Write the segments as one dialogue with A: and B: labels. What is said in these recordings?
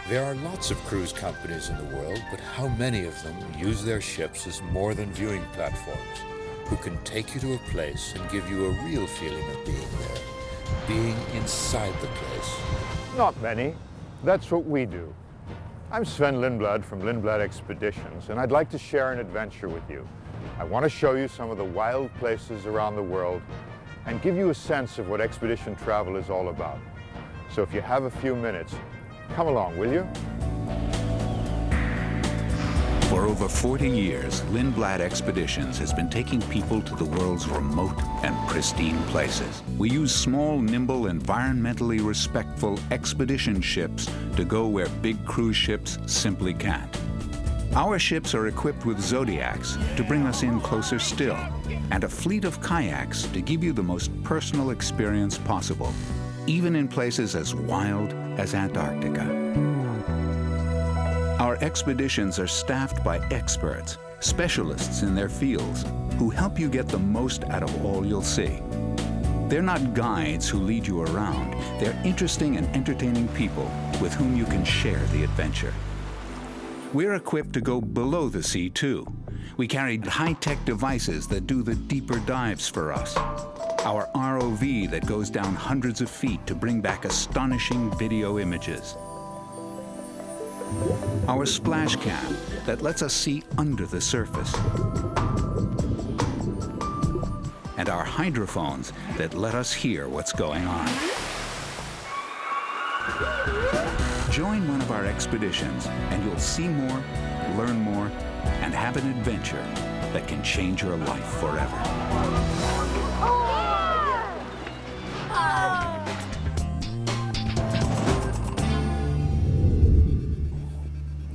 A: There are lots of cruise companies in the world, but how many of them use their ships as more than viewing platforms, who can take you to a place and give you a real feeling of being there, being inside the place?
B: Not many. That's what we do. I'm Sven Lindblad from Lindblad Expeditions, and I'd like to share an adventure with you. I want to show you some of the wild places around the world and give you a sense of what expedition travel is all about. So if you have a few minutes, come along, will you?
C: For over 40 years, Lindblad Expeditions has been taking people to the world's remote and pristine places. We use small, nimble, environmentally respectful expedition ships to go where big cruise ships simply can't. Our ships are equipped with zodiacs to bring us in closer still, and a fleet of kayaks to give you the most personal experience possible, even in places as wild as Antarctica. Our expeditions are staffed by experts, specialists in their fields, who help you get the most out of all you'll see. They're not guides who lead you around. They're interesting and entertaining people with whom you can share the adventure. We're equipped to go below the sea, too. We carry high-tech devices that do the deeper dives for us. Our ROV that goes down hundreds of feet to bring back astonishing video images. Our splash cam that lets us see under the surface. And our hydrophones that let us hear what's going on. Join one of our expeditions and you'll see more, learn more, and have an adventure that can change your life forever.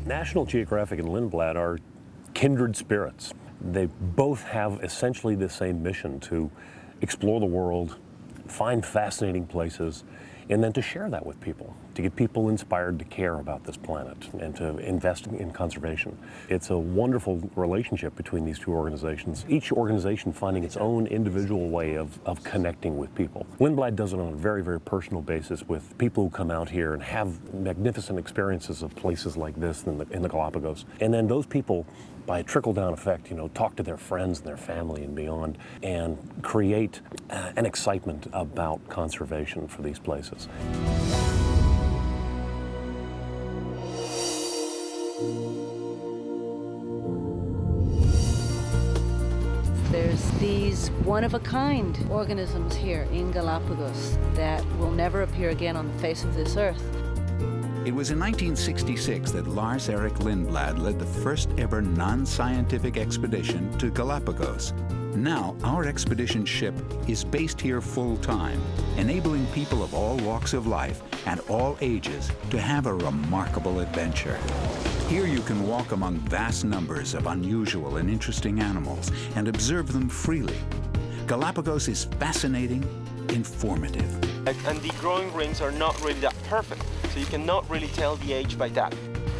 D: National Geographic and Lindblad are kindred spirits. They both have essentially the same mission: to explore the world, find fascinating places, and then to share that with people, to get people inspired to care about this planet and to invest in conservation. It's a wonderful relationship between these two organizations, each organization finding its own individual way of connecting with people. Lindblad does it on a very, very personal basis with people who come out here and have magnificent experiences of places like this in the Galapagos. And then those people, by a trickle-down effect, talk to their friends and their family and beyond, and create an excitement about conservation for these places.
E: There's these one-of-a-kind organisms here in Galapagos that will never appear again on the face of this earth.
C: It was in 1966 that Lars Erik Lindblad led the first ever non-scientific expedition to Galapagos. Now, our expedition ship is based here full-time, enabling people of all walks of life and all ages to have a remarkable adventure. Here you can walk among vast numbers of unusual and interesting animals and observe them freely. Galapagos is fascinating, informative.
F: And the growing rings are not really that perfect, so you cannot really tell the age by that.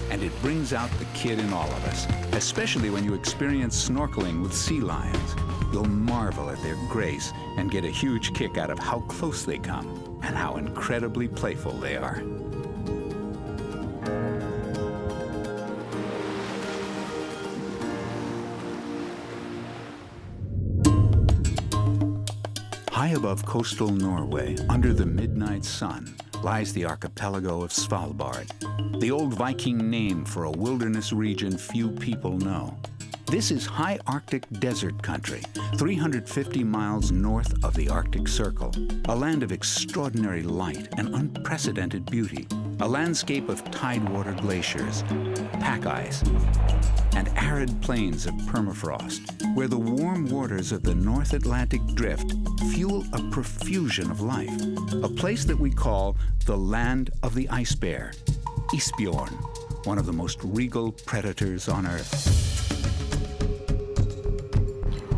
C: And it brings out the kid in all of us, especially when you experience snorkeling with sea lions. You'll marvel at their grace and get a huge kick out of how close they come and how incredibly playful they are. High above coastal Norway, under the midnight sun, lies the archipelago of Svalbard, the old Viking name for a wilderness region few people know. This is high Arctic desert country, 350 miles north of the Arctic Circle, a land of extraordinary light and unprecedented beauty, a landscape of tidewater glaciers, pack ice, and arid plains of permafrost, where the warm waters of the North Atlantic Drift fuel a profusion of life, a place that we call the land of the ice bear, Isbjorn, one of the most regal predators on Earth.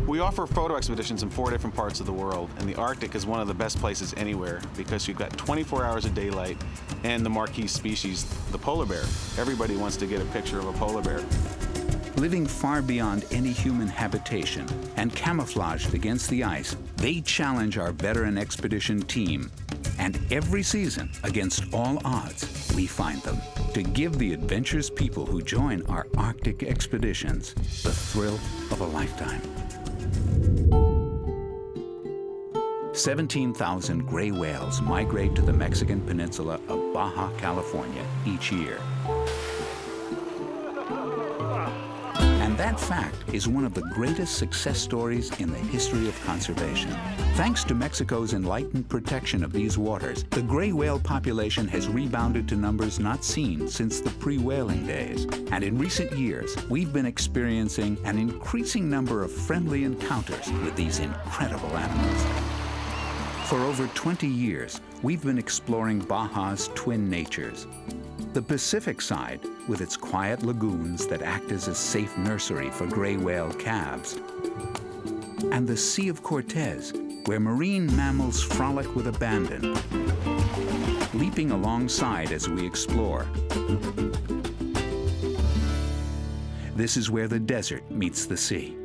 G: We offer photo expeditions in 4 different parts of the world, and the Arctic is one of the best places anywhere because you've got 24 hours of daylight and the marquee species, the polar bear. Everybody wants to get a picture of a polar bear.
C: Living far beyond any human habitation and camouflaged against the ice, they challenge our veteran expedition team. And every season, against all odds, we find them to give the adventurous people who join our Arctic expeditions the thrill of a lifetime. 17,000 gray whales migrate to the Mexican peninsula of Baja California each year. And that fact is one of the greatest success stories in the history of conservation. Thanks to Mexico's enlightened protection of these waters, the gray whale population has rebounded to numbers not seen since the pre-whaling days. And in recent years, we've been experiencing an increasing number of friendly encounters with these incredible animals. For over 20 years, we've been exploring Baja's twin natures. The Pacific side, with its quiet lagoons that act as a safe nursery for gray whale calves, and the Sea of Cortez, where marine mammals frolic with abandon, leaping alongside as we explore. This is where the desert meets the sea.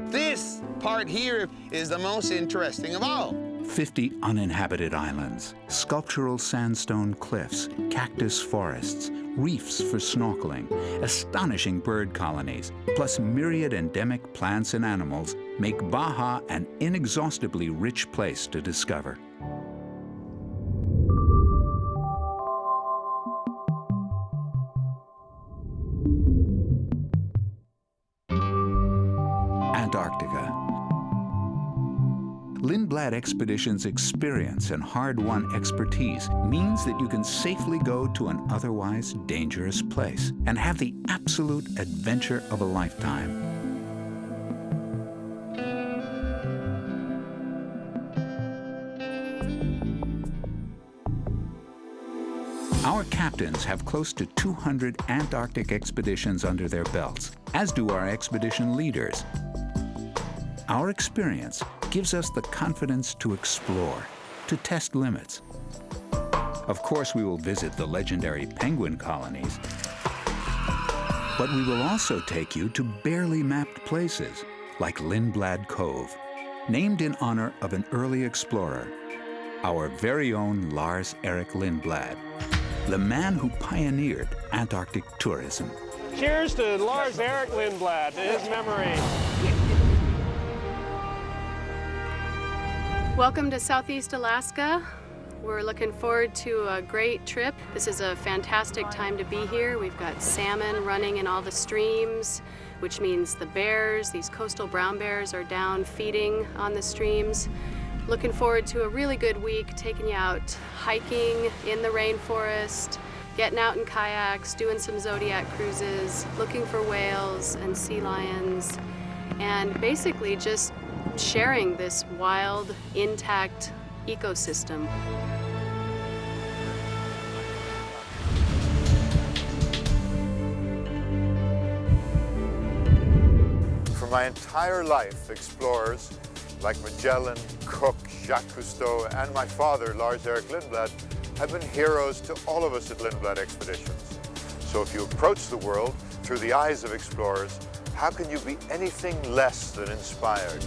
H: This part here is the most interesting of all.
C: 50 uninhabited islands, sculptural sandstone cliffs, cactus forests, reefs for snorkeling, astonishing bird colonies, plus myriad endemic plants and animals make Baja an inexhaustibly rich place to discover. Antarctica. Lindblad Expeditions' experience and hard-won expertise means that you can safely go to an otherwise dangerous place and have the absolute adventure of a lifetime. Our captains have close to 200 Antarctic expeditions under their belts, as do our expedition leaders. Our experience gives us the confidence to explore, to test limits. Of course, we will visit the legendary penguin colonies, but we will also take you to barely mapped places like Lindblad Cove, named in honor of an early explorer, our very own Lars-Erik Lindblad, the man who pioneered Antarctic tourism.
D: Cheers to Lars-Erik Lindblad, to his memory.
I: Welcome to Southeast Alaska. We're looking forward to a great trip. This is a fantastic time to be here. We've got salmon running in all the streams, which means the bears, these coastal brown bears, are down feeding on the streams. Looking forward to a really good week, taking you out hiking in the rainforest, getting out in kayaks, doing some Zodiac cruises, looking for whales and sea lions, and basically just sharing this wild, intact ecosystem.
B: For my entire life, explorers like Magellan, Cook, Jacques Cousteau, and my father, Lars-Erik Lindblad, have been heroes to all of us at Lindblad Expeditions. So if you approach the world through the eyes of explorers, how can you be anything less than inspired?